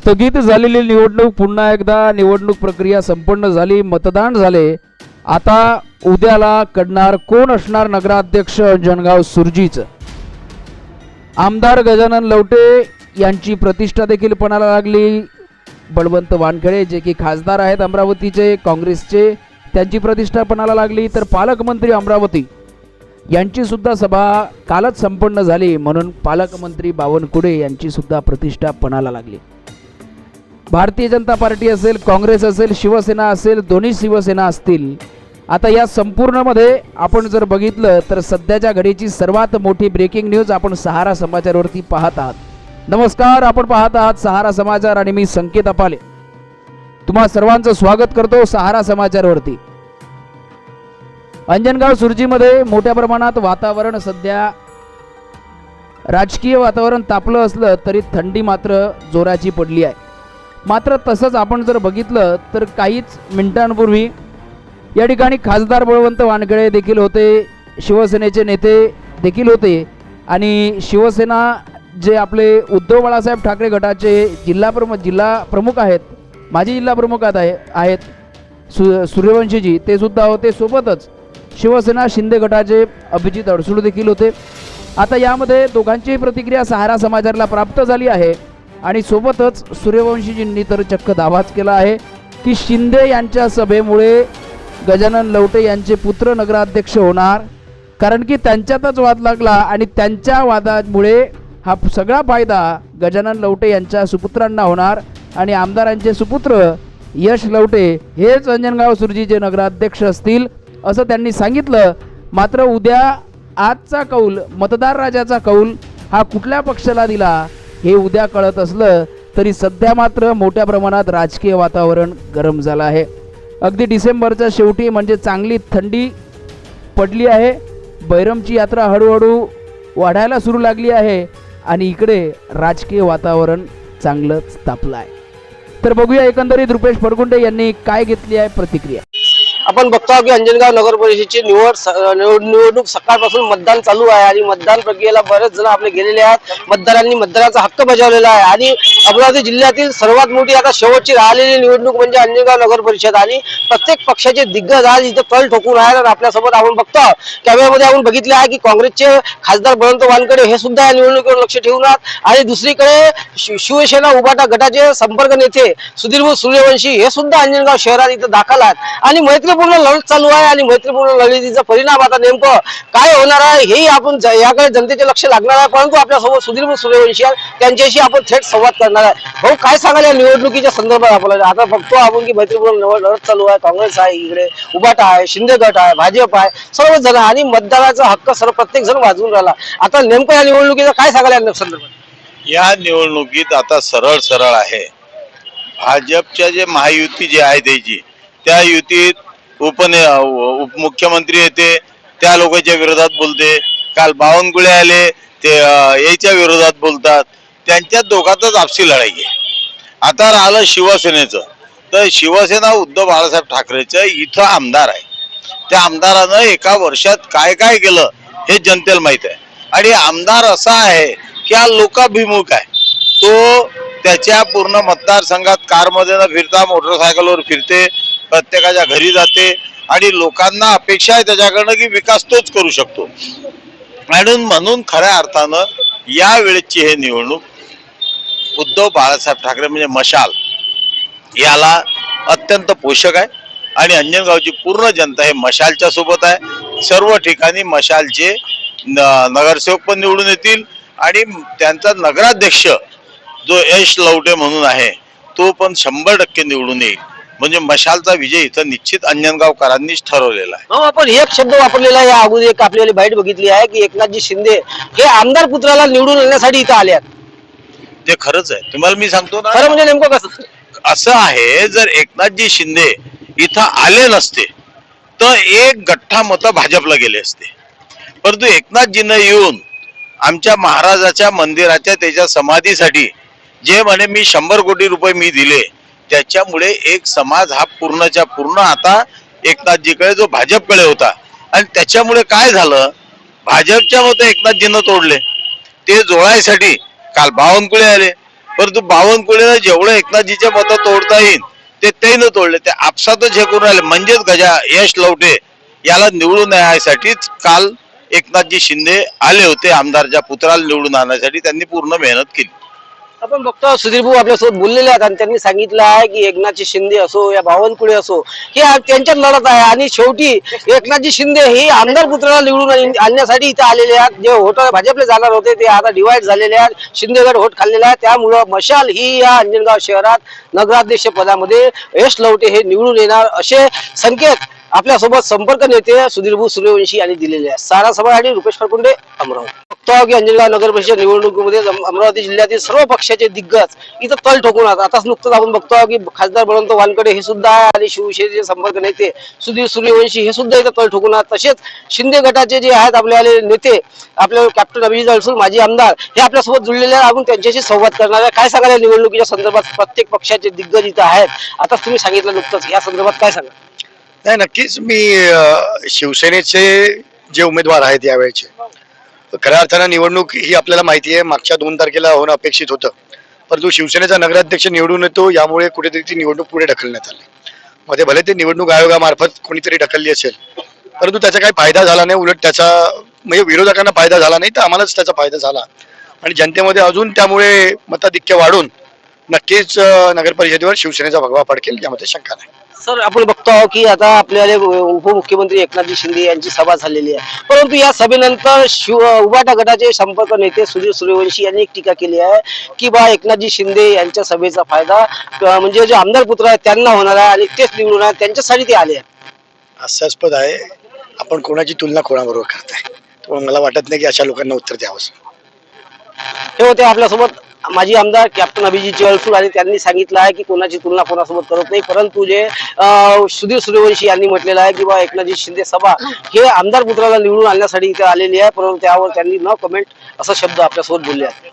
स्थगित झालेली निवडणूक पुन्हा एकदा निवडणूक प्रक्रिया संपन्न झाली, मतदान झाले। आता उद्याला कडणार कोण असणार नगराध्यक्ष अंजनगाव सुरजीचं? आमदार गजानन लवटे यांची प्रतिष्ठा देखील पणाला लागली। बळवंत वानखेडे जे की खासदार आहेत अमरावतीचे काँग्रेसचे, त्यांची प्रतिष्ठा पणाला लागली। तर पालकमंत्री अमरावती यांची सुद्धा सभा कालच संपन्न झाली, म्हणून पालकमंत्री बावनकुळे यांची सुद्धा प्रतिष्ठा पणाला लागली। भारतीय जनता पार्टी असेल, काँग्रेस असेल, शिवसेना असेल, दोन्ही शिवसेना असतील, आता या संपूर्णमध्ये आपण जर बघितलं तर सध्याच्या घडीची सर्वात मोठी ब्रेकिंग न्यूज आपण सहारा समाचारवरती पाहत आहात। नमस्कार, आपण पाहत आहात सहारा समाचार आणि मी संकेत अपाले तुम्हा सर्वांचं स्वागत करतो सहारा समाचारवरती। अंजनगाव सुरजीमध्ये मोठ्या प्रमाणात वातावरण, सध्या राजकीय वातावरण तापलं असलं तरी थंडी मात्र जोराची पडली आहे। मात्र तसंच आपण जर बघितलं तर काहीच मिनिटांपूर्वी या ठिकाणी खासदार बळवंत वानखेडे देखील होते, शिवसेनेचे नेते देखील होते आणि शिवसेना जे आपले उद्धव बाळासाहेब ठाकरे गटाचे जिल्हा प्रमुख आहेत, माजी जिल्हा प्रमुख आहेत सूर्यवंशीजी, ते सुद्धा होते। सोबतच शिवसेना शिंदे गटाचे अभिजित अडसूळ देखील होते। आता यामध्ये दोघांची प्रतिक्रिया सहारा समाचारला प्राप्त झाली आहे आणि सोबतच सूर्यवंशीजींनी तर चक्क दावाच केला आहे की शिंदे यांच्या सभेमुळे गजानन लवटे यांचे पुत्र नगराध्यक्ष होणार, कारण की त्यांच्यातच वाद लागला आणि त्यांच्या वादामुळे हा सगळा फायदा गजानन लवटे यांच्या सुपुत्रांना होणार आणि आमदारांचे सुपुत्र यश लवटे हेच अंजनगाव सुरजीचे नगराध्यक्ष असतील असं त्यांनी सांगितलं। मात्र उद्या आजचा कौल, मतदार राजाचा कौल हा कुठल्या पक्षाला दिला हे उद्या कळत असलं तरी सध्या मात्र मोठ्या प्रमाणात राजकीय वातावरण गरम झालं आहे। अगदी डिसेंबरच्या शेवटी म्हणजे चांगली थंडी पडली आहे, बैरमची यात्रा हळूहळू वाढायला सुरू लागली आहे आणि इकडे राजकीय वातावरण चांगलंच तापलं आहे। तर बघूया एकंदरीत रुपेश फरगुंडे यांनी काय घेतली आहे प्रतिक्रिया। आपण बघतो की अंजनगाव नगर परिषदेची निवडणूक सकाळपासून मतदान चालू आहे आणि मतदान प्रक्रियेला बरेच जण आपले गेलेले आहेत। मतदारांनी मतदानाचा हक्क बजावलेला आहे आणि अमरावती जिल्ह्यातील सर्वात मोठी आता शेवटची राहिलेली निवडणूक म्हणजे अंजनगाव नगर परिषद आणि प्रत्येक पक्षाचे दिग्गज आज इथे तळ ठोकून आहेत। आणि आपल्यासोबत आपण बघतो कॅमेऱ्यामध्ये आपण बघितले आहे की काँग्रेसचे खासदार बळवंत वानखेडे हे सुद्धा या निवडणुकीवर लक्ष ठेवून आहेत आणि दुसरीकडे शिवसेना उभाटा गटाचे संपर्क नेते सुधीर सूर्यवंशी हे सुद्धा अंजनगाव शहरात इथे दाखल आहेत आणि मैत्रीपूर्ण लढत चालू आहे आणि मैत्रीपूर्ण लढतीचा परिणाम आता नेमकं काय होणार आहे हेही आपण याकडे जनतेचे लक्ष लागणार आहे। परंतु आपल्यासोबत सुधीर सूर्यवंशी त्यांच्याशी आपण थेट संवाद करणार आहे। भाऊ, काय सांगाल या निवडणुकीच्या संदर्भात? आपल्याला आता बघतो आपण की मैत्रीपूर्ण लढत चालू आहे, काँग्रेस आहे, इकडे उभाटा आहे, शिंदे गट आहे, भाजप आहे, सर्वच जण आणि मतदाराचा हक्क प्रत्येक जण वाजवून राहिला। आता नेमकं या निवडणुकीचा काय सांगाल या संदर्भात? या निवडणुकीत आता सरळ आहे, भाजपच्या जे महायुती जे आहे त्याची, त्या युतीत उपमुख्यमंत्री येते त्या लोकांच्या विरोधात बोलते, काल बावनकुळे आले ते याच्या विरोधात बोलतात, त्यांच्या दोघातच आपसी लढाई आहे। आता राहिलं शिवसेनेचं, तर शिवसेना उद्धव बाळासाहेब ठाकरेचं इथं आमदार आहे, त्या आमदारानं एका वर्षात काय काय केलं हे जनतेला माहित आहे आणि आमदार असा आहे की हा लोकाभिमुख आहे। तो त्याच्या पूर्ण मतदारसंघात कारमध्ये न फिरता मोटरसायकलवर फिरते, प्रत्येकाच्या घरी जाते आणि लोकांना अपेक्षा आहे त्याच्याकडनं की विकास तोच करू शकतो। म्हणून खऱ्या अर्थानं या वेळेची हे निवडणूक उद्धव बाळासाहेब ठाकरे म्हणजे मशाल याला अत्यंत पोषक आहे आणि अंजनगावची पूर्ण जनता हे मशालच्या सोबत आहे। सर्व ठिकाणी मशालचे नगरसेवक पण निवडून येतील आणि त्यांचा नगराध्यक्ष जो यश लवटे म्हणून आहे तो पण 100% निवडून येईल। म्हणजे मशालचा विजय इथं निश्चित अंजनगावकरांनीच ठरवलेला आहे। आपण एक शब्द वापरलेला या अगोदर एक आपल्याला बाईट बघितली आहे की एकनाथजी शिंदे हे आमदार पुत्राला निवडून आणण्यासाठी इथं आले आहेत। ते खरंच आहे, तुम्हाला मी सांगतो ना, खरं म्हणजे नेमकं कसं असं आहे, जर एकनाथजी शिंदे इथं आले नसते तर एक गठ्ठा मतं भाजपला गेले असते। परंतु एकनाथजीनं येऊन आमच्या महाराजाच्या मंदिराच्या त्याच्या समाधीसाठी जे म्हणे मी 100 कोटी रुपये मी दिले, त्याच्यामुळे एक समाज हा पूर्णच्या पूर्ण आता एकनाथजीकडे जो भाजपकडे होता आणि त्याच्यामुळे काय झालं, भाजपच्या मतं एकनाथजीनं तोडले, ते जोडायसाठी काल बावनकुळे आले, परंतु बावनकुळेला जेवढं एकनाथजीच्या मतं तोडता येईल ते त्यानं तोडले. ते आपसातच हे करून राहिले. म्हणजेच गजा यश लवटे याला निवडून येण्यासाठीच काल एकनाथजी शिंदे आले होते. आमदारच्या पुत्राला निवडून आणण्यासाठी त्यांनी पूर्ण मेहनत केली. आपण बघतो सुधीर भाऊ आपल्यासोबत बोललेले आहेत आणि त्यांनी सांगितलं आहे की एकनाथजी शिंदे असो या बावनकुळे असो हे त्यांच्यात लढत आहे आणि शेवटी एकनाथजी शिंदे हे आमदार पुत्राला निवडून आणण्यासाठी इथे आलेले आहेत. जे वोट भाजपला जाणार होते ते आता डिवाइड झालेले आहेत. शिंदेगड वोट खाल्लेला आहे. त्यामुळं मशाल ही या अंजनगाव शहरात नगराध्यक्ष पदामध्ये यश लवटे हे निवडून येणार असे संकेत आपल्यासोबत संपर्क नेते सुधीर भाऊ सूर्यवंशी यांनी दिलेले आहेत. सारा समाजसाठी रुपेश फरकुंडे, अमरावती. बघतो की अंजनगाव नगर परिषद निवडणुकीमध्ये अमरावती जिल्ह्यातील सर्व पक्षाचे दिग्गज इथं तल ठोकून आहेत. आताच नुकतंच आपण बघतो की खासदार बळवंत वानकडे हे सुद्धा आहे आणि शिवसेनेचे संपर्क नेते सुधीर सूर्यवंशी हे सुद्धा इथं तल ठोकून आहेत. तसेच शिंदे गटाचे जे आहेत आपले नेते आपले कॅप्टन अभिजित अडसूळ माजी आमदार हे आपल्यासोबत जुळलेले आहेत. आपण त्यांच्याशी संवाद करणार आहे. काय सांगाल या निवडणुकीच्या संदर्भात? प्रत्येक पक्षाचे दिग्गज इथं आहेत. आताच तुम्ही सांगितलं नुकतंच, या संदर्भात काय सांगा? नाही, नक्कीच मी शिवसेनेचे जे उमेदवार आहेत यावेळेचे, खऱ्या अर्थानं निवडणूक ही आपल्याला माहिती आहे मागच्या 2 तारखेला होणं अपेक्षित होतं, परंतु शिवसेनेचा नगराध्यक्ष निवडून येतो यामुळे कुठेतरी ती निवडणूक पुढे ढकलण्यात आली. मध्ये भले ते निवडणूक आयोगामार्फत कोणीतरी ढकलली असेल, परंतु त्याचा काही फायदा झाला नाही. उलट त्याचा म्हणजे विरोधकांना फायदा झाला नाही तर आम्हालाच त्याचा फायदा झाला आणि जनतेमध्ये अजून त्यामुळे मताधिक्य वाढून नक्कीच नगर परिषदेवर शिवसेनेचा भगवा फडकेल यामध्ये शंका नाही. सर, आपण बघतो आहोत की आता आपल्याला उपमुख्यमंत्री एकनाथजी शिंदे यांची सभा झालेली आहे, परंतु या सभेनंतर उबाटा गटाचे संपर्क नेते सुधीर सूर्यवंशी यांनी एक टीका केली आहे की बा एकनाथजी शिंदे यांच्या सभेचा फायदा म्हणजे जे आमदार पुत्र आहेत त्यांना होणार आहे आणि तेच निवडून आहे त्यांच्यासाठी ते आले आहेत. हास्यास्पद आहे. आपण कोणाची तुलना कोणाबरोबर करताय, त्यामुळे मला वाटत नाही की अशा लोकांना उत्तर द्यावं. हे होते आपल्यासोबत माजी आमदार कॅप्टन अभिजित अडसूळ आणि त्यांनी सांगितलं आहे की कोणाची तुलना कोणासोबत करत नाही, परंतु जे सुधीर सूर्यवंशी यांनी म्हटलेलं आहे की बा एकनाथजी शिंदे सभा हे आमदार पुत्राला निवडून आणण्यासाठी इथे आलेली आहे, परंतु त्यावर त्यांनी न कमेंट असा शब्द आपल्यासोबत बोलले आहेत.